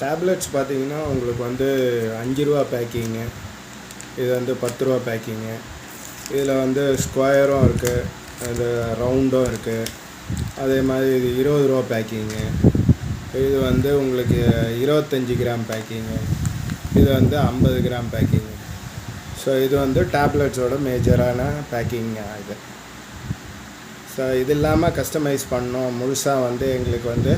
Tablets பார்த்தீங்கன்னா உங்களுக்கு வந்து ரூ. 5 பேக்கிங்கு, இது வந்து ரூ. 10 பேக்கிங்கு. இதில் வந்து ஸ்கொயரும் இருக்குது, அது ரவுண்டும் இருக்குது. அதே மாதிரி இது ரூ. 20 பேக்கிங்கு, இது வந்து உங்களுக்கு 25 கிராம் பேக்கிங்கு, இது வந்து 50 கிராம் பேக்கிங்கு. ஸோ இது வந்து டேப்லெட்ஸோட மேஜரான பேக்கிங் இது. ஸோ இது இல்லாமல் கஸ்டமைஸ் பண்ணோம் முழுசாக வந்து எங்களுக்கு வந்து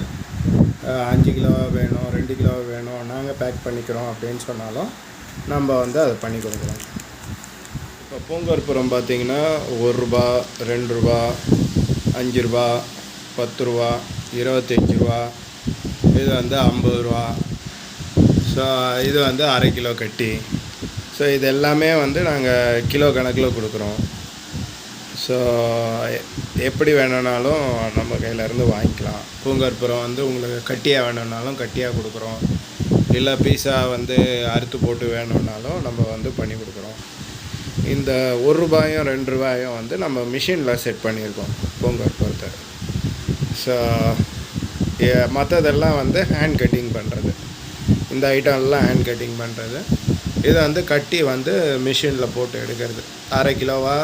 5 கிலோ வேணும், 2 கிலோ வேணும், நாங்கள் பேக் பண்ணிக்கிறோம் அப்படின்னு சொன்னாலும் நம்ம வந்து அதை பண்ணி கொடுக்குறோம். இப்போ பூங்கற்புரம் பார்த்திங்கன்னா ₹1, ₹2, ₹5, ₹10, ₹25, இது வந்து ₹50. ஸோ இது வந்து அரை கிலோ கட்டி. ஸோ இது எல்லாமே வந்து நாங்கள் கிலோ கணக்கில் கொடுக்குறோம். ஸோ எப்படி வேணும்னாலும் நம்ம கையிலேருந்து வாங்கிக்கலாம். பூங்கற்புரம் வந்து உங்களுக்கு கட்டியாக வேணும்னாலும் கட்டியாக கொடுக்குறோம், இல்லை பீஸா வந்து அறுத்து போட்டு வேணும்னாலும் நம்ம வந்து பண்ணி கொடுக்குறோம். இந்த ₹1, ₹2 வந்து நம்ம மிஷினில் செட் பண்ணியிருக்கோம் பூங்கற்புரத்தை. ஸோ மற்றதெல்லாம் வந்து ஹேண்ட் கட்டிங் பண்ணுறது. இந்த ஐட்டம்லாம் ஹேண்ட் கட்டிங் பண்ணுறது. இதை வந்து கட்டி வந்து மிஷினில் போட்டு எடுக்கிறது. அரை கிலோவா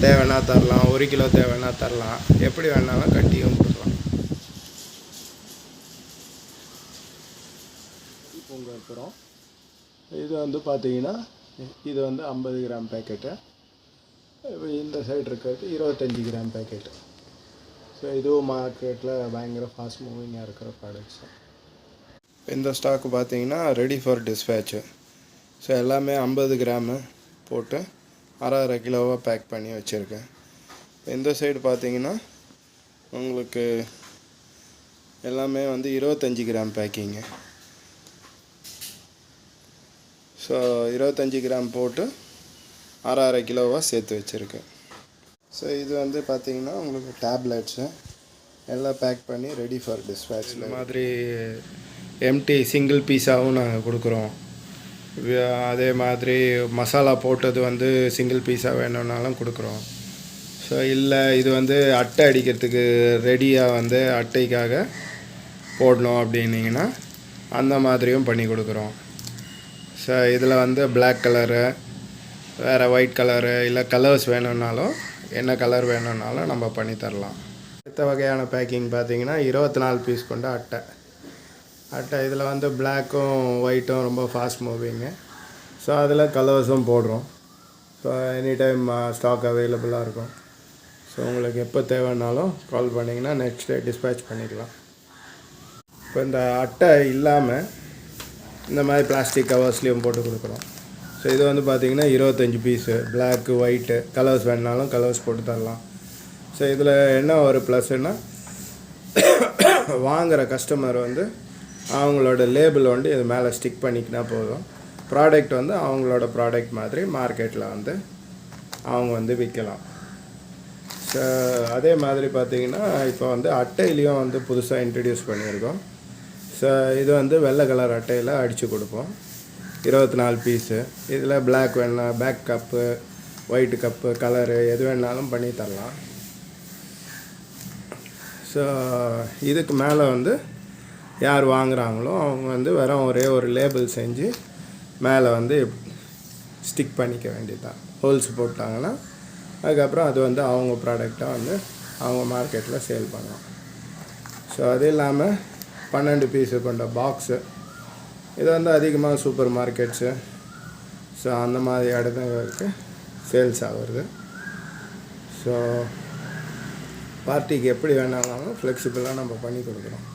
தேவைன்னா தரலாம், 1 கிலோ தேவைன்னா தரலாம், எப்படி வேணாலும் கட்டியும் கொடுக்கலாம். பூங்கற்புரம் இது வந்து பார்த்திங்கன்னா இது வந்து 50 கிராம் பேக்கெட்டு. இந்த சைடு இருக்கிறது 25 கிராம் பேக்கெட்டு. ஸோ இதுவும் மார்க்கெட்டில் பயங்கர ஃபாஸ்ட் மூவிங்காக இருக்கிற ப்ராடக்ட்ஸு. இந்த ஸ்டாக்கு பார்த்திங்கன்னா ரெடி ஃபார் டிஸ்பேட்சு. ஸோ எல்லாமே 50 கிராமு போட்டு அரை கிலோவாக பேக் பண்ணி வச்சுருக்கேன். இந்த சைடு பார்த்திங்கன்னா உங்களுக்கு எல்லாமே வந்து 25 கிராம் பேக்கிங்கு. ஸோ 25 கிராம் போட்டு அரை கிலோவாக சேர்த்து வச்சுருக்கேன். ஸோ இது வந்து பார்த்திங்கன்னா உங்களுக்கு டேப்லெட்ஸு எல்லாம் பேக் பண்ணி ரெடி ஃபார் டிஸ்பேட்ச். இந்த மாதிரி எம்டி சிங்கிள் பீஸாகவும் நாங்கள் கொடுக்குறோம். அதே மாதிரி மசாலா போட்டது வந்து சிங்கிள் பீஸாக வேணும்னாலும் கொடுக்குறோம். ஸோ இல்லை இது வந்து அட்டை அடிக்கிறதுக்கு ரெடியாக வந்து அட்டைக்காக போடணும் அப்படின்னிங்கன்னா அந்த மாதிரியும் பண்ணி கொடுக்குறோம். ஸோ இதில் வந்து பிளாக் கலரு, வேறு ஒயிட் கலரு, இல்லை கலர்ஸ் வேணும்னாலும் என்ன கலர் வேணும்னாலும் நம்ம பண்ணி தரலாம். அடுத்த வகையான பேக்கிங் பார்த்திங்கன்னா 24 பீஸ் கொண்ட அட்டை. இதில் வந்து பிளாக்கும் ஒயிட்டும் ரொம்ப ஃபாஸ்ட் மூவிங்கு. ஸோ அதில் கலர்ஸும் போடுறோம். ஸோ எனி டைம் ஸ்டாக் அவைலபிளாக இருக்கும். ஸோ உங்களுக்கு எப்போ தேவைன்னாலும் கால் பண்ணிங்கன்னா நெக்ஸ்ட் டே டிஸ்பேட்ச் பண்ணிக்கலாம். இப்போ இந்த அட்டை இல்லாமல் இந்த மாதிரி பிளாஸ்டிக் கவர்ஸ்லேயும் போட்டு கொடுக்குறோம். ஸோ இது வந்து பார்த்திங்கன்னா 25 பீஸு, பிளாக்கு ஒயிட்டு, கலர்ஸ் வேணுனாலும் கலர்ஸ் போட்டு தரலாம். ஸோ இதில் என்ன ஒரு ப்ளஸ்ன்னா வாங்குகிற கஸ்டமர் வந்து அவங்களோட லேபிள் வந்து இது மேலே ஸ்டிக் பண்ணிக்கினா போதும். ப்ராடக்ட் வந்து அவங்களோட ப்ராடக்ட் மாதிரி மார்க்கெட்டில் வந்து அவங்க வந்து விற்கலாம். ஸோ அதே மாதிரி பார்த்திங்கன்னா இப்போ வந்து அட்டையிலையும் வந்து புதுசாக இன்ட்ரடியூஸ் பண்ணியிருக்கோம். ஸோ இது வந்து வெள்ளை கலர் அட்டையில் அடித்து கொடுப்போம். 24 பீஸு. இதில் பிளாக் வேணால் பேக் கப்பு, ஒயிட்டு கப்பு, கலரு எது வேணாலும் பண்ணி தரலாம். ஸோ இதுக்கு மேலே வந்து யார் வாங்குகிறாங்களோ அவங்க வந்து வெறும் ஒரே ஒரு லேபிள் செஞ்சு மேலே வந்து ஸ்டிக் பண்ணிக்க வேண்டியதுதான். ஹோல்ஸ் போட்டாங்கன்னா அதுக்கப்புறம் அது வந்து அவங்க ப்ராடக்டாக வந்து அவங்க மார்க்கெட்டில் சேல் பண்ணலாம். ஸோ அது இல்லாமல் 12 பீஸு கொண்ட பாக்ஸு. இது வந்து அதிகமாக சூப்பர் மார்க்கெட்ஸு, ஸோ அந்த மாதிரி இடத்துங்களுக்கு சேல்ஸ் ஆகுறது. ஸோ பார்ட்டிக்கு எப்படி வேணாலும் ஃப்ளெக்சிபிளாக நம்ம பண்ணி கொடுக்குறோம்.